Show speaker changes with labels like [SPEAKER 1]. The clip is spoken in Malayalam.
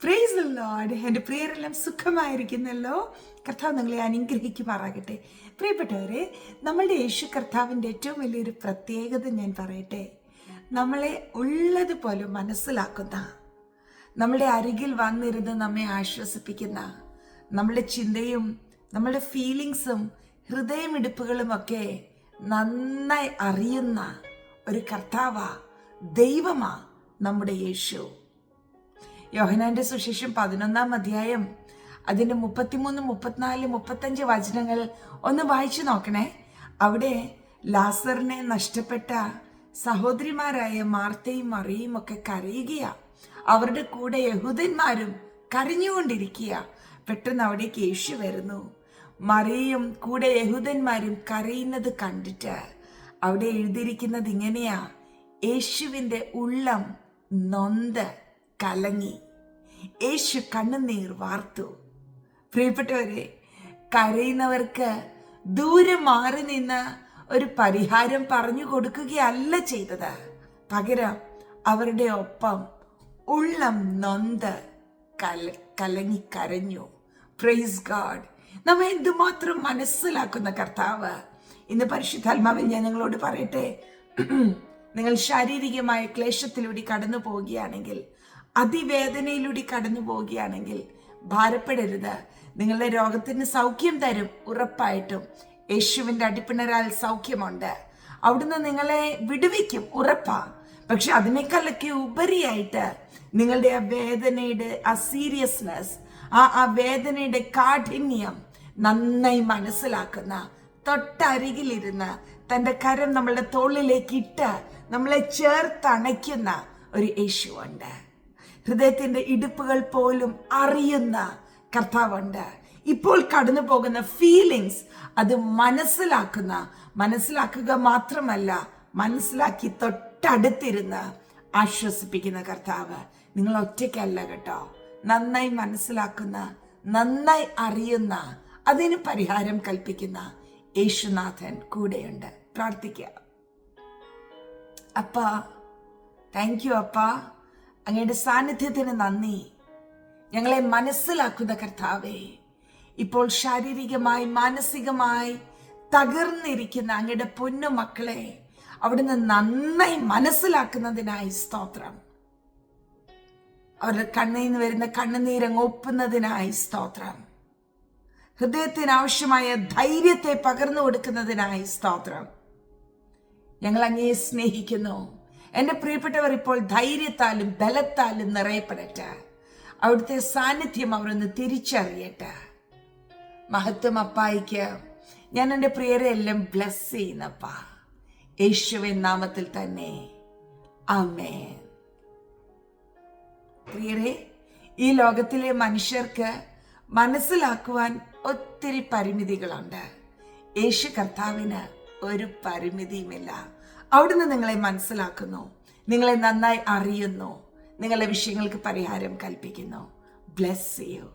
[SPEAKER 1] Praise the Lord. എൻ്റെ പ്രിയരെല്ലാം സുഖമായിരിക്കുന്നല്ലോ. കർത്താവ് നിങ്ങളെ അനുഗ്രഹിക്കുമാറാകട്ടെ. പ്രിയപ്പെട്ടവരെ, നമ്മളുടെ യേശു കർത്താവിൻ്റെ ഏറ്റവും വലിയൊരു പ്രത്യേകത ഞാൻ പറയട്ടെ. നമ്മളെ ഉള്ളതുപോലെ മനസ്സിലാക്കുന്ന, നമ്മുടെ അരികിൽ വന്നിരുന്ന് നമ്മെ ആശ്വസിപ്പിക്കുന്ന, നമ്മുടെ ചിന്തയും നമ്മുടെ ഫീലിങ്സും ഹൃദയമിടിപ്പുകളുമൊക്കെ നന്നായി അറിയുന്ന ഒരു കർത്താവാ, ദൈവമാ നമ്മുടെ യേശു. യോഹന്നാന്റെ സുവിശേഷം 11-ാം അധ്യായം അതിൻ്റെ 33, 34, 35 വചനങ്ങൾ ഒന്ന് വായിച്ചു നോക്കണേ. അവിടെ ലാസറിനെ നഷ്ടപ്പെട്ട സഹോദരിമാരായ മാർത്തയും മറിയയും ഒക്കെ കരയുകയാ. അവരുടെ കൂടെ യഹൂദന്മാരും കരഞ്ഞുകൊണ്ടിരിക്കുക. പെട്ടെന്ന് അവിടേക്ക് യേശു വരുന്നു. മറിയയും കൂടെ യഹൂദന്മാരും കരയുന്നത് കണ്ടിട്ട് അവിടെ എഴുതിയിരിക്കുന്നത് ഇങ്ങനെയാ: യേശുവിൻ്റെ ഉള്ളം നൊന്ത് കലങ്ങി, യേശു കണ്ണുനീർ വാർത്തു. പ്രിയപ്പെട്ടവരെ, കരയുന്നവർക്ക് ദൂരെ മാറി നിന്ന് ഒരു പരിഹാരം പറഞ്ഞു കൊടുക്കുകയല്ല ചെയ്തത്. പകരം അവരുടെ ഒപ്പം ഉള്ളം നൊന്ത് കലങ്ങി കരഞ്ഞു. Praise God. നമ്മെ എന്തുമാത്രം മനസ്സിലാക്കുന്ന കർത്താവ്. ഇന്ന് പരിശുദ്ധാത്മാവിൽ ഞാൻ നിങ്ങളോട് പറയട്ടെ, നിങ്ങൾ ശാരീരികമായ ക്ലേശത്തിലൂടെ കടന്നു പോവുകയാണെങ്കിൽ, അതിവേദനയിലൂടെ കടന്നു പോവുകയാണെങ്കിൽ ഭാരപ്പെടരുത്. നിങ്ങളുടെ രോഗത്തിന് സൗഖ്യം തരും, ഉറപ്പായിട്ടും. യേശുവിൻ്റെ അടിപ്പിണരാൽ സൗഖ്യമുണ്ട്. അവിടുന്ന് നിങ്ങളെ വിടുവിക്കും, ഉറപ്പാ. പക്ഷെ അതിനേക്കാളൊക്കെ ഉപരിയായിട്ട് നിങ്ങളുടെ ആ വേദനയുടെ ആ സീരിയസ്നെസ്, ആ വേദനയുടെ കാഠിന്യം നന്നായി മനസ്സിലാക്കുന്ന, തൊട്ടരികിലിരുന്ന് തൻ്റെ കരം നമ്മളുടെ തോളിലേക്ക് ഇട്ട് നമ്മളെ ചേർത്തണയ്ക്കുന്ന ഒരു യേശുവുണ്ട്. ഹൃദയത്തിൻ്റെ ഇടുപ്പുകൾ പോലും അറിയുന്ന കർത്താവുണ്ട്. ഇപ്പോൾ കടന്നു പോകുന്ന ഫീലിങ്സ് അത് മനസ്സിലാക്കുക മാത്രമല്ല, മനസ്സിലാക്കി തൊട്ടടുത്തിരുന്ന് ആശ്വസിപ്പിക്കുന്ന കർത്താവ്. നിങ്ങൾ ഒറ്റയ്ക്കല്ല കേട്ടോ. നന്നായി മനസ്സിലാക്കുന്ന, നന്നായി അറിയുന്ന, അതിന് പരിഹാരം കൽപ്പിക്കുന്ന യേശുനാഥൻ കൂടെയുണ്ട്. പ്രാർത്ഥിക്കുക. അപ്പാ, താങ്ക് യു അപ്പാ. അങ്ങയുടെ സാന്നിധ്യത്തിന് നന്ദി. ഞങ്ങളെ മനസ്സിലാക്കുന്ന കർത്താവേ, ഇപ്പോൾ ശാരീരികമായി മാനസികമായി തകർന്നിരിക്കുന്ന അങ്ങയുടെ പൊന്നു മക്കളെ അവിടുന്ന് നന്നായി മനസ്സിലാക്കുന്നതിനായി സ്തോത്രം. അവരുടെ കണ്ണിൽ നിന്ന് വരുന്ന കണ്ണുനീരങ്ങ് ഒപ്പുന്നതിനായി സ്തോത്രം. ഹൃദയത്തിന് ആവശ്യമായ ധൈര്യത്തെ പകർന്നു കൊടുക്കുന്നതിനായി സ്തോത്രം. ഞങ്ങൾ അങ്ങയെ സ്നേഹിക്കുന്നു. എൻ്റെ പ്രിയപ്പെട്ടവർ ഇപ്പോൾ ധൈര്യത്താലും ബലത്താലും നിറയപ്പെടട്ടെ. അവിടുത്തെ സാന്നിധ്യം അവരൊന്ന് തിരിച്ചറിയട്ടെ. മഹത്വം അപ്പായിക്ക്. ഞാൻ എൻ്റെ പ്രിയരെ എല്ലാം ബ്ലെസ് ചെയ്യുന്നപ്പാ, യേശുവിൻ നാമത്തിൽ തന്നെ. ആമേൻ. പ്രിയരെ, ഈ ലോകത്തിലെ മനുഷ്യർക്ക് മനസ്സിലാക്കുവാൻ ഒത്തിരി പരിമിതികളുണ്ട്. യേശു കർത്താവിന് ഒരു പരിമിതിയുമില്ല. അവിടുന്ന് നിങ്ങളെ മനസ്സിലാക്കുന്നു, നിങ്ങളെ നന്നായി അറിയുന്നു, നിങ്ങളുടെ വിഷയങ്ങൾക്ക് പരിഹാരം കൽപ്പിക്കുന്നു. Bless you.